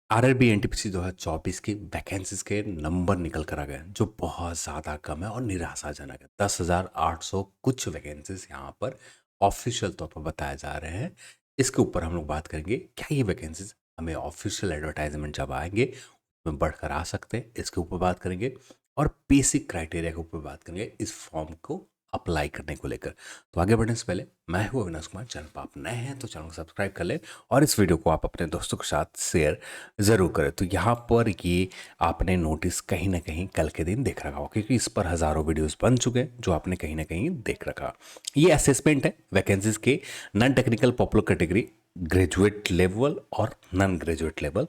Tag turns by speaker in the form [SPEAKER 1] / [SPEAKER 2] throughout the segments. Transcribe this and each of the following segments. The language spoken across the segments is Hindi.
[SPEAKER 1] आरआरबी एनटीपीसी 2024 की वैकेंसीज के नंबर निकल कर आ गए हैं, जो बहुत ज़्यादा कम है और निराशाजनक है। 10,800 कुछ वैकेंसीज यहाँ पर ऑफिशियल तौर पर बताए जा रहे हैं। इसके ऊपर हम लोग बात करेंगे, क्या ये वैकेंसीज हमें ऑफिशियल एडवर्टाइजमेंट जब आएंगे उसमें बढ़कर आ सकते हैं, इसके ऊपर बात करेंगे। और बेसिक क्राइटेरिया के ऊपर बात करेंगे इस फॉर्म को अप्लाई करने को लेकर। तो आगे बढ़ने से पहले, मैं हूँ अविनाश कुमार। चैनल पर आप नए हैं तो चैनल को सब्सक्राइब कर लें और इस वीडियो को आप अपने दोस्तों के साथ शेयर ज़रूर करें। तो यहाँ पर ये आपने नोटिस कहीं ना कहीं कल के दिन देख रखा होगा, क्योंकि इस पर हज़ारों वीडियोस बन चुके हैं जो आपने कहीं ना कहीं देख रखा। ये असेसमेंट है वैकेंसीज के non technical popular category, graduate level और नॉन ग्रेजुएट लेवल,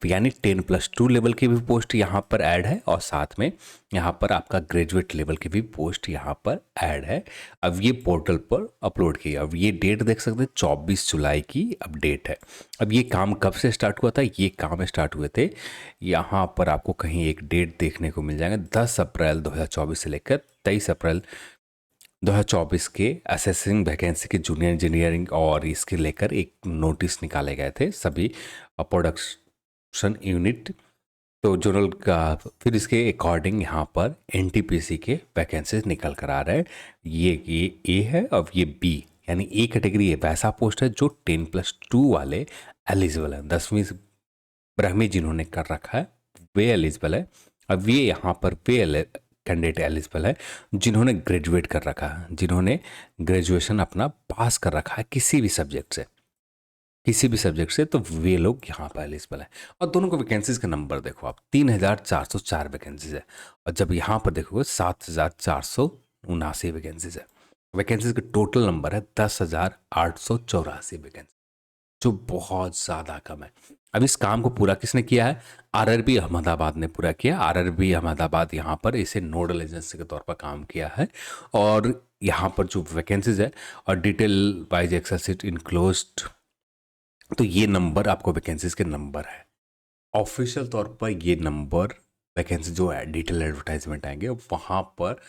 [SPEAKER 1] यानी 10+2 लेवल की भी पोस्ट यहाँ पर ऐड है और साथ में यहाँ पर आपका ग्रेजुएट लेवल की भी पोस्ट यहाँ पर ऐड है। अब ये पोर्टल पर अपलोड की, अब ये डेट देख सकते हैं 24 जुलाई की अब डेट है। अब ये काम कब से स्टार्ट हुआ था? ये काम स्टार्ट हुए थे, यहाँ पर आपको कहीं एक डेट देखने को मिल जाएगा, 10 अप्रैल 2024 से लेकर 23 अप्रैल 2024 के असेसिंग वैकेंसी के जूनियर इंजीनियरिंग और इसके लेकर एक नोटिस निकाले गए थे सभी प्रोडक्शन यूनिट। तो जनरल का फिर इसके अकॉर्डिंग यहाँ पर एनटीपीसी के वैकेंसीज निकल कर आ रहे हैं। ये ए है और ये बी, यानी ए कैटेगरी है वैसा पोस्ट है जो 10+2 वाले एलिजिबल है। 10वीं ब्रह्मी जिन्होंने कर रखा है वे एलिजिबल है। अब ये यहाँ पर वे कैंडिडेट एलिजिबल है जिन्होंने ग्रेजुएट कर रखा है, जिन्होंने ग्रेजुएशन अपना पास कर रखा है किसी भी सब्जेक्ट से, किसी भी सब्जेक्ट से, तो वे लोग यहाँ पर एलिजिबल है। और दोनों को वैकेंसीज का नंबर देखो आप, 3,404 वैकेंसीज है। और जब यहाँ पर देखोगे 7,479 वैकेंसीज है। वैकेंसीज का टोटल नंबर है 10,884 वैकेंसी, जो बहुत ज़्यादा कम है। अब इस काम को पूरा किसने किया है? आरआरबी अहमदाबाद ने पूरा किया। आरआरबी अहमदाबाद यहाँ पर इसे नोडल एजेंसी के तौर पर काम किया है। और यहाँ पर जो वैकेंसीज है और detail wise Excel sheet enclosed, तो ये नंबर आपको वैकेंसीज के नंबर है। ऑफिशियल तौर पर ये नंबर वैकेंसी जो है डिटेल एडवर्टाइजमेंट आएंगे वहाँ पर,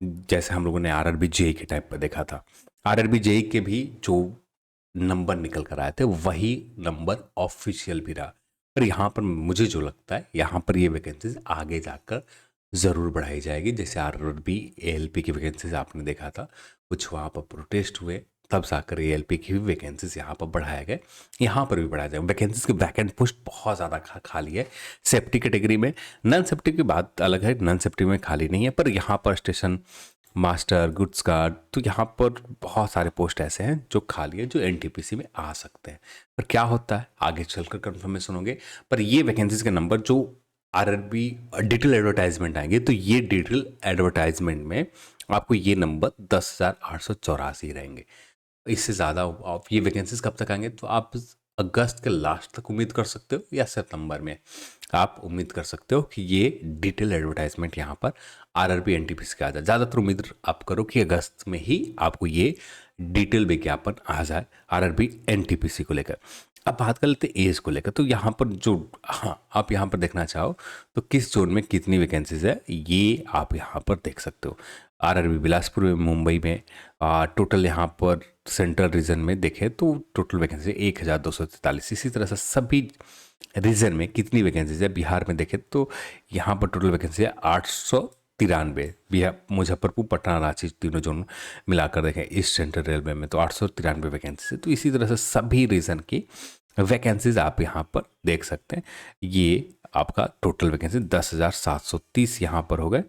[SPEAKER 1] जैसे हम लोगों ने आरआरबी जेई के टाइप पर देखा था, आरआरबी जेई के भी जो नंबर निकल कर आए थे वही नंबर ऑफिशियल भी रहा। पर यहाँ पर मुझे जो लगता है, यहाँ पर ये वैकेंसीज आगे जाकर ज़रूर बढ़ाई जाएगी। जैसे आरआरबी एएलपी की वैकेंसीज आपने देखा था, कुछ वहाँ पर प्रोटेस्ट हुए, तब जाकर एएलपी की भी वैकेंसीज यहाँ पर बढ़ाए गए। यहाँ पर भी बढ़ाया जाएगा। वैकेंसीज की वैकेंट पोस्ट बहुत ज़्यादा खाली है सेफ्टी कैटेगरी में। नॉन सेफ्टी की बात अलग है, नॉन सेफ्टी में खाली नहीं है, पर यहाँ पर स्टेशन मास्टर, गुड्स गार्ड, तो यहाँ पर बहुत सारे पोस्ट ऐसे हैं जो खाली है, जो एनटीपीसी में आ सकते हैं। पर क्या होता है आगे चलकर कंफर्मेशन होंगे। पर ये वैकेंसीज के नंबर जो आरआरबी डिटेल एडवर्टाइजमेंट आएंगे, तो ये डिटेल एडवर्टाइजमेंट में आपको ये नंबर 10,884 रहेंगे। इससे ज़्यादा आप ये वैकेंसीज कब तक आएंगे, तो आप अगस्त के लास्ट तक उम्मीद कर सकते हो या सितंबर में आप उम्मीद कर सकते हो कि ये डिटेल एडवर्टाइजमेंट यहाँ पर आरआरबी एनटीपीसी का आ जाए। ज़्यादातर उम्मीद आप करो कि अगस्त में ही आपको ये डिटेल विज्ञापन आ जाए आरआरबी एनटीपीसी को लेकर। अब बात कर लेते हैं एज को लेकर। तो यहाँ पर जो, हाँ, आप यहाँ पर देखना चाहो तो किस जोन में कितनी वैकेंसीज है ये आप यहाँ पर देख सकते हो। आरआरबी बिलासपुर में, मुंबई में टोटल यहाँ पर सेंट्रल रीजन में देखें तो टोटल वैकेंसी 1,243। इसी तरह से सभी रीजन में कितनी वैकेंसीज है, बिहार में देखें तो यहाँ पर टोटल वैकेंसी है 893। बिहार, मुजफ्फरपुर, पटना, रांची तीनों जोन मिलाकर देखें ईस्ट सेंट्रल रेलवे में तो 893 वैकेंसी है। तो इसी तरह से सभी रीजन की वैकेंसीज आप यहाँ पर देख सकते हैं। ये आपका टोटल वैकेंसी 10,730 यहाँ पर हो गए।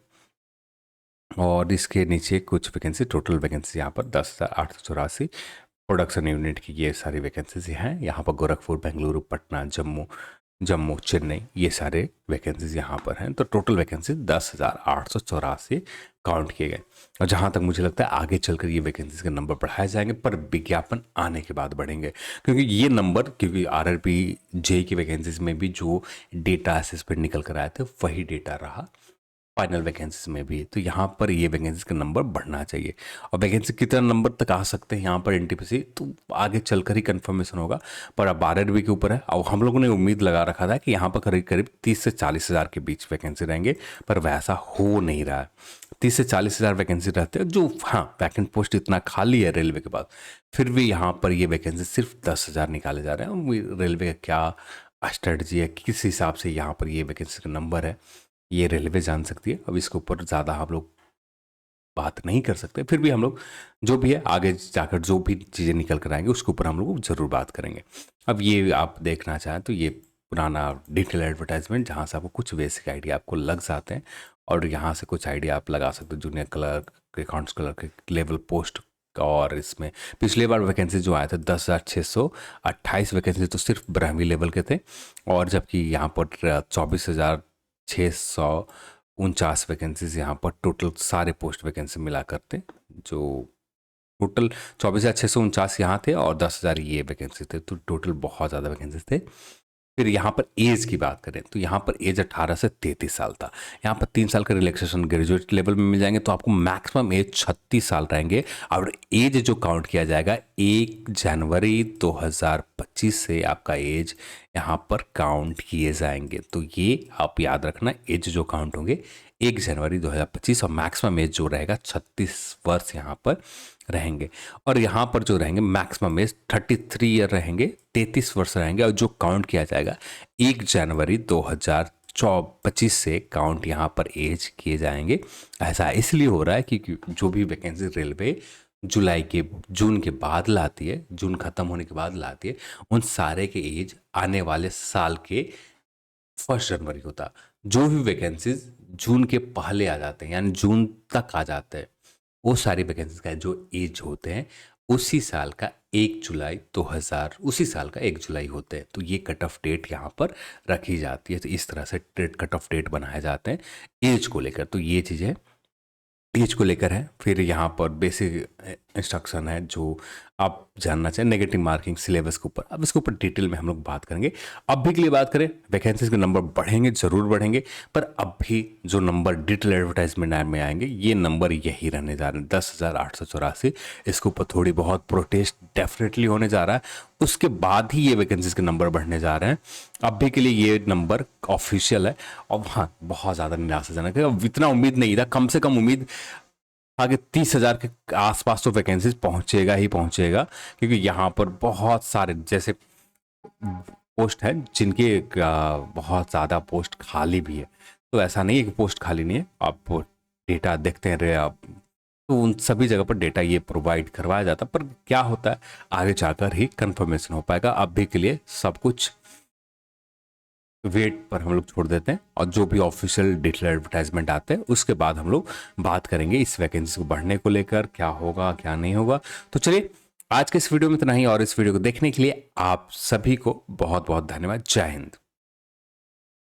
[SPEAKER 1] और इसके नीचे कुछ वैकेंसी, टोटल वैकेंसी यहाँ पर 10,884 प्रोडक्शन यूनिट की ये सारी वैकेंसीज हैं। यहाँ पर गोरखपुर, बेंगलुरु, पटना, जम्मू, चेन्नई, ये सारे वैकेंसीज यहाँ पर हैं। तो टोटल वैकेंसी 10,884 काउंट किए गए। और जहाँ तक मुझे लगता है आगे चलकर ये वैकेंसीज के नंबर बढ़ाए जाएंगे, पर विज्ञापन आने के बाद बढ़ेंगे। क्योंकि ये नंबर, क्योंकि आरआरबी जेई की वैकेंसीज में भी जो डेटा असेसमेंट निकल कर आए थे वही डेटा रहा फाइनल वैकेंसीज में भी। तो यहाँ पर ये वैकेंसीज का नंबर बढ़ना चाहिए। और वैकेंसी कितना नंबर तक आ सकते हैं यहाँ पर एनटीपीसी, तो आगे चलकर ही कंफर्मेशन होगा। पर अब आरआरबी के ऊपर है। और हम लोगों ने उम्मीद लगा रखा था कि यहाँ पर करीब करीब 30 से 40 हज़ार के बीच वैकेंसी रहेंगे, पर वैसा हो नहीं रहा है। 30 से 40 हज़ार वैकेंसी रहते हैं जो, हाँ, वैकेंट पोस्ट इतना खाली है रेलवे के पास, फिर भी यहाँ पर ये वैकेंसी सिर्फ 10,000 निकाले जा रहे हैं। रेलवे का क्या स्ट्रेटजी है, किस हिसाब से यहाँ पर ये वैकेंसी का नंबर है, ये रेलवे जान सकती है। अब इसके ऊपर ज़्यादा हम लोग बात नहीं कर सकते, फिर भी हम लोग जो भी है आगे जाकर जो भी चीज़ें निकल कर आएंगे उसके ऊपर हम लोग ज़रूर बात करेंगे। अब ये आप देखना चाहें तो ये पुराना डिटेल एडवर्टाइजमेंट जहाँ से आपको कुछ बेसिक आइडिया आपको लग जाते हैं, और यहाँ से कुछ आइडिया आप लगा सकते हो जूनियर क्लर्क, अकाउंट्स क्लर्क के लेवल पोस्ट। और इसमें पिछले बार वैकेंसी जो आए थे 10,628 वैकेंसी तो सिर्फ ब्राह्मी लेवल के थे, और जबकि यहाँ पर 24,649 वैकेंसीज यहाँ पर टोटल सारे पोस्ट वैकेंसी मिला करते, जो टोटल 24,649 यहाँ थे और 10,000 ये वैकेंसी थे, तो टोटल बहुत ज़्यादा वैकेंसीज थे। फिर यहाँ पर एज की बात करें तो यहाँ पर एज 18 से 33 साल था। यहाँ पर 3 साल का रिलैक्सेशन ग्रेजुएट लेवल में मिल जाएंगे, तो आपको मैक्सिमम एज 36 साल रहेंगे। और एज जो काउंट किया जाएगा 1 जनवरी 2025 से आपका एज यहाँ पर काउंट किए जाएंगे। तो ये आप याद रखना, एज जो काउंट होंगे 1 जनवरी 2025, और मैक्सिमम एज जो रहेगा 36 वर्ष यहाँ पर रहेंगे। और यहाँ पर जो रहेंगे मैक्सिमम एज 33 ईयर रहेंगे, 33 वर्ष रहेंगे, और जो काउंट किया जाएगा 1 जनवरी 2025 से काउंट यहाँ पर एज किए जाएंगे। ऐसा इसलिए हो रहा है क्योंकि जो भी वैकेंसी रेलवे जून के बाद लाती है, जून खत्म होने के बाद लाती है, उन सारे के एज आने वाले साल के 1 जनवरी होता। जो भी वैकेंसीज जून के पहले आ जाते हैं यानी जून तक आ जाते हैं, वो सारी वैकेंसीज का जो एज होते हैं उसी साल का 1 जुलाई 2000 उसी साल का 1 जुलाई होते हैं। तो ये कट ऑफ डेट यहाँ पर रखी जाती है। तो इस तरह से कट ऑफ डेट बनाए जाते हैं एज को लेकर। तो ये चीज़ें एज को लेकर है। फिर यहाँ पर बेसिक इंस्ट्रक्शन है जो आप जानना चाहें नेगेटिव मार्किंग सिलेबस के ऊपर। अब इसके ऊपर डिटेल में हम लोग बात करेंगे। अभी के लिए बात करें, वैकेंसीज के नंबर बढ़ेंगे, ज़रूर बढ़ेंगे, पर अभी जो नंबर डिटेल एडवर्टाइजमेंट में आएंगे ये नंबर यही रहने जा रहे हैं 10,884। इसके ऊपर थोड़ी बहुत प्रोटेस्ट डेफिनेटली होने जा रहा है, उसके बाद ही ये वैकेंसीज के नंबर बढ़ने जा रहे हैं। अभी के लिए ये नंबर ऑफिशियल है, और हाँ बहुत ज़्यादा निराशाजनक है। अब इतना उम्मीद नहीं था, कम से कम उम्मीद आगे 30,000 के आसपास तो वैकेंसीज पहुंचेगा ही पहुंचेगा, क्योंकि यहाँ पर बहुत सारे जैसे पोस्ट हैं जिनके बहुत ज़्यादा पोस्ट खाली भी है। तो ऐसा नहीं है कि पोस्ट खाली नहीं है, आप डेटा देखते हैं आप, तो उन सभी जगह पर डेटा ये प्रोवाइड करवाया जाता है, पर क्या होता है आगे जाकर ही कंफर्मेशन हो पाएगा। अभी के लिए सब कुछ वेट पर हम लोग छोड़ देते हैं, और जो भी ऑफिशियल डिटेल एडवर्टाइजमेंट आते हैं उसके बाद हम लोग बात करेंगे इस वैकेंसी को बढ़ने को लेकर, क्या होगा क्या नहीं होगा। तो चलिए आज के इस वीडियो में इतना ही, और इस वीडियो को देखने के लिए आप सभी को बहुत बहुत धन्यवाद। जय हिंद।